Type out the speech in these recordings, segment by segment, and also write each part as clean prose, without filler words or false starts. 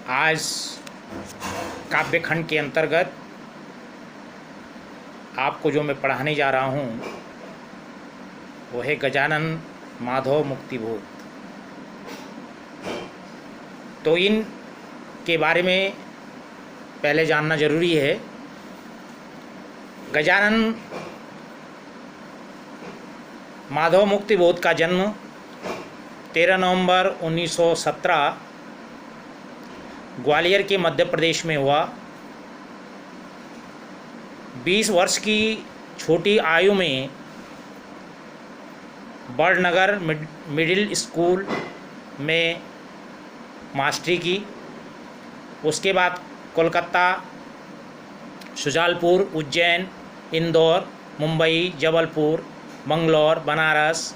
आज काव्य खंड के अंतर्गत आपको जो मैं पढ़ाने जा रहा हूँ वो है गजानन माधव मुक्तिबोध। तो इन के बारे में पहले जानना जरूरी है। गजानन माधव मुक्तिबोध का जन्म 13 नवंबर 1917 ग्वालियर के मध्य प्रदेश में हुआ। 20 वर्ष की छोटी आयु में बड़नगर मिडिल स्कूल में मास्टरी की। उसके बाद कोलकाता, शुजालपुर, उज्जैन, इंदौर, मुंबई, जबलपुर, मंगलौर, बनारस,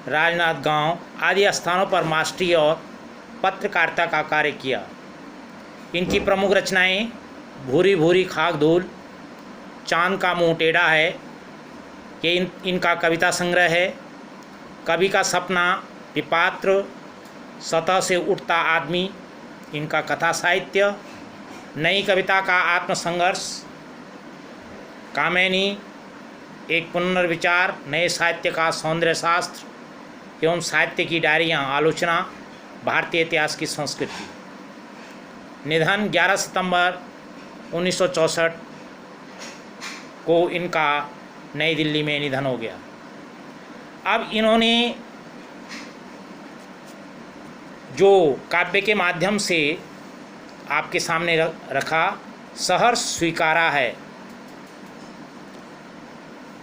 राजनांदगांव आदि स्थानों पर मास्टरी और पत्रकारिता का कार्य किया। इनकी प्रमुख रचनाएं भूरी भूरी खाक धूल, चांद का मुंह टेढ़ा है, ये इनका कविता संग्रह है। कवि का सपना, विपात्र, सतह से उठता आदमी इनका कथा साहित्य। नई कविता का आत्मसंघर्ष, कामैनी, एक पुनर्विचार, नए साहित्य का सौंदर्य शास्त्र एवं साहित्य की डायरियाँ, आलोचना, भारतीय इतिहास की संस्कृति। निधन 11 सितंबर 1964 को इनका नई दिल्ली में निधन हो गया। अब इन्होंने जो काव्य के माध्यम से आपके सामने रखा, सहर्ष स्वीकारा है।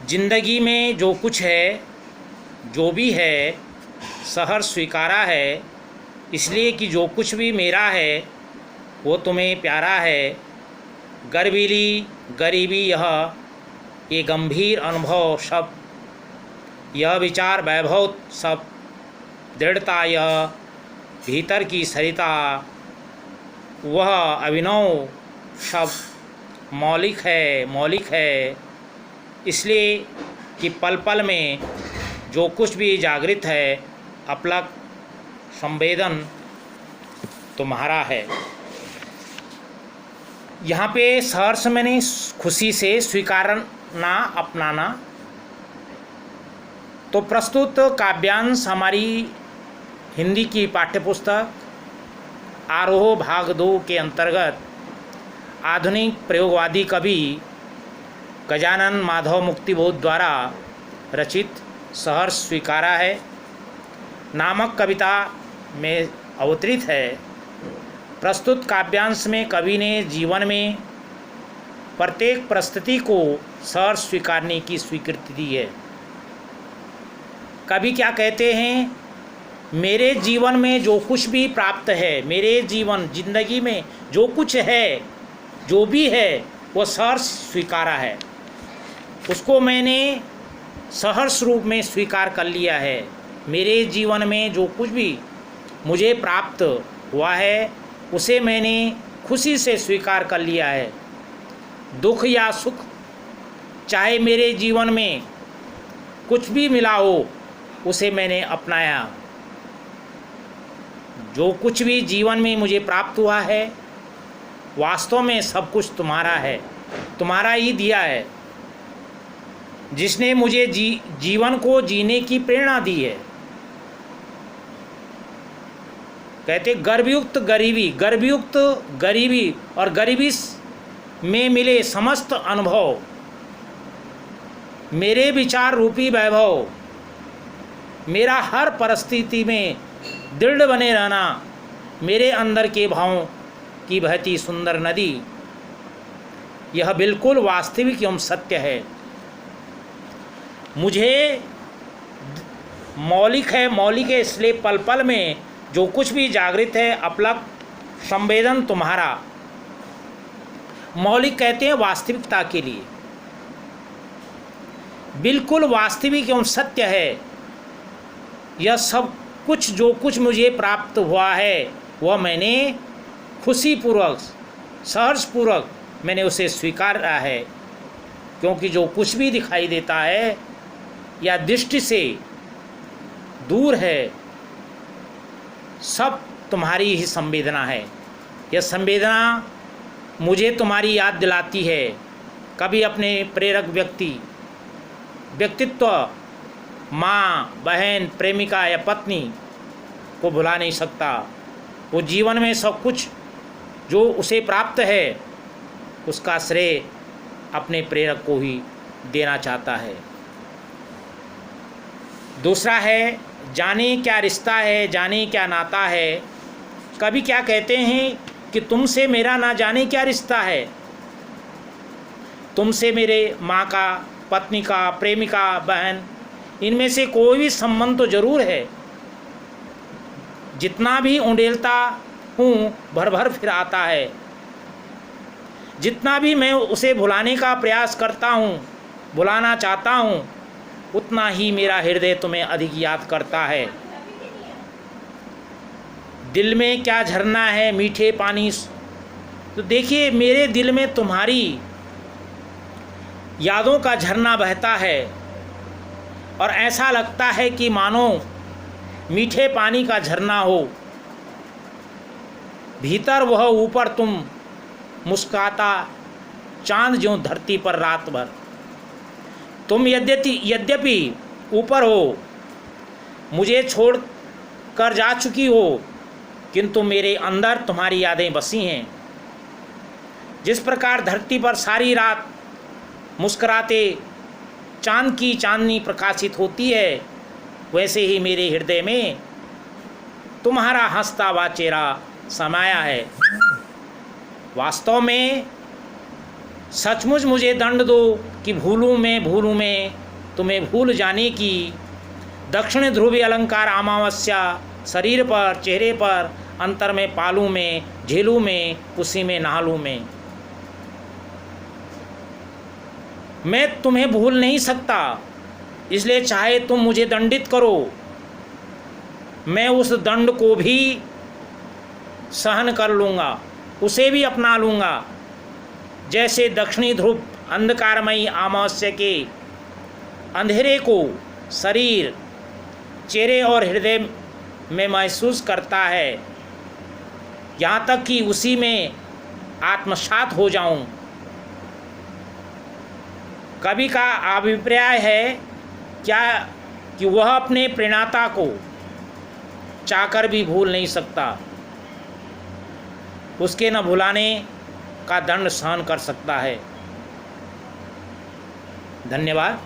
जिंदगी में जो कुछ है, जो भी है, सहर्ष स्वीकारा है, इसलिए कि जो कुछ भी मेरा है वो तुम्हें प्यारा है। गर्वीली गरीबी ये गंभीर अनुभव सब, यह विचार वैभव सब, दृढ़ता यह भीतर की सरिता, वह अभिनव सब मौलिक है। इसलिए कि पल पल में जो कुछ भी जागृत है, अपलक संवेदन तुम्हारा है। यहाँ पे सहर्ष मैंने खुशी से स्वीकारना, अपनाना। तो प्रस्तुत काव्यांश हमारी हिंदी की पाठ्यपुस्तक आरोह भाग 2 के अंतर्गत आधुनिक प्रयोगवादी कवि गजानन माधव मुक्तिबोध द्वारा रचित सहर्ष स्वीकारा है नामक कविता में अवतरित है। प्रस्तुत काव्यांश में कवि ने जीवन में प्रत्येक परिस्थिति को सहर्ष स्वीकारने की स्वीकृति दी है। कवि क्या कहते हैं? मेरे जीवन में जो कुछ भी प्राप्त है, मेरे जिंदगी में जो कुछ है, जो भी है, वो सहर्ष स्वीकारा है। उसको मैंने सहर्ष रूप में स्वीकार कर लिया है। मेरे जीवन में जो कुछ भी मुझे प्राप्त हुआ है उसे मैंने खुशी से स्वीकार कर लिया है। दुख या सुख, चाहे मेरे जीवन में कुछ भी मिला हो, उसे मैंने अपनाया। जो कुछ भी जीवन में मुझे प्राप्त हुआ है, वास्तव में सब कुछ तुम्हारा है, तुम्हारा ही दिया है, जिसने मुझे जीवन को जीने की प्रेरणा दी है। कहते गर्भयुक्त गरीबी और गरीबी में मिले समस्त अनुभव, मेरे विचार रूपी वैभव, मेरा हर परिस्थिति में दृढ़ बने रहना, मेरे अंदर के भावों की बहती सुंदर नदी, यह बिल्कुल वास्तविक एवं सत्य है। मुझे मौलिक है इसलिए पल पल में जो कुछ भी जागृत है, अपलक संवेदन तुम्हारा। मौलिक कहते हैं वास्तविकता के लिए, बिल्कुल वास्तविक एवं सत्य है। यह सब कुछ जो कुछ मुझे प्राप्त हुआ है, वह मैंने खुशीपूर्वक, सहर्षपूर्वक मैंने उसे स्वीकारा है। क्योंकि जो कुछ भी दिखाई देता है या दृष्टि से दूर है, सब तुम्हारी ही संवेदना है। यह संवेदना मुझे तुम्हारी याद दिलाती है। कभी अपने प्रेरक व्यक्तित्व माँ, बहन, प्रेमिका या पत्नी को भुला नहीं सकता। वो जीवन में सब कुछ जो उसे प्राप्त है उसका श्रेय अपने प्रेरक को ही देना चाहता है। दूसरा है, जाने क्या रिश्ता है, जाने क्या नाता है। कभी क्या कहते हैं कि तुमसे मेरा ना जाने क्या रिश्ता है, तुमसे मेरे माँ का, पत्नी का, प्रेमिका, बहन, इनमें से कोई भी संबंध तो जरूर है। जितना भी उंडेलता हूँ भर भर फिर आता है। जितना भी मैं उसे भुलाने का प्रयास करता हूँ, भुलाना चाहता हूँ, उतना ही मेरा हृदय तुम्हें अधिक याद करता है। दिल में क्या झरना है मीठे पानी। तो देखिए, मेरे दिल में तुम्हारी यादों का झरना बहता है और ऐसा लगता है कि मानो मीठे पानी का झरना हो। भीतर वह, ऊपर तुम, मुस्काता चांद ज्यों धरती पर रात भर। तुम यद्यपि ऊपर हो, मुझे छोड़ कर जा चुकी हो, किंतु मेरे अंदर तुम्हारी यादें बसी हैं। जिस प्रकार धरती पर सारी रात मुस्कुराते चांद की चांदनी प्रकाशित होती है, वैसे ही मेरे हृदय में तुम्हारा हंसता हुआ चेहरा समाया है। वास्तव में सचमुच मुझे दंड दो कि भूलूं मैं तुम्हें भूल जाने की। दक्षिण ध्रुवी अलंकार अमावस्या शरीर पर, चेहरे पर, अंतर में पालूं मैं, झेलूं मैं, उसी में नहालूं मैं तुम्हें भूल नहीं सकता। इसलिए चाहे तुम मुझे दंडित करो, मैं उस दंड को भी सहन कर लूँगा, उसे भी अपना लूँगा। जैसे दक्षिणी ध्रुव अंधकारमयी अमावस्या के अंधेरे को शरीर, चेहरे और हृदय में महसूस करता है, यहाँ तक कि उसी में आत्मसात हो जाऊं। कवि का अभिप्राय है क्या कि वह अपने प्रेरणाता को चाहकर भी भूल नहीं सकता, उसके न भुलाने का दंड सहन कर सकता है। धन्यवाद।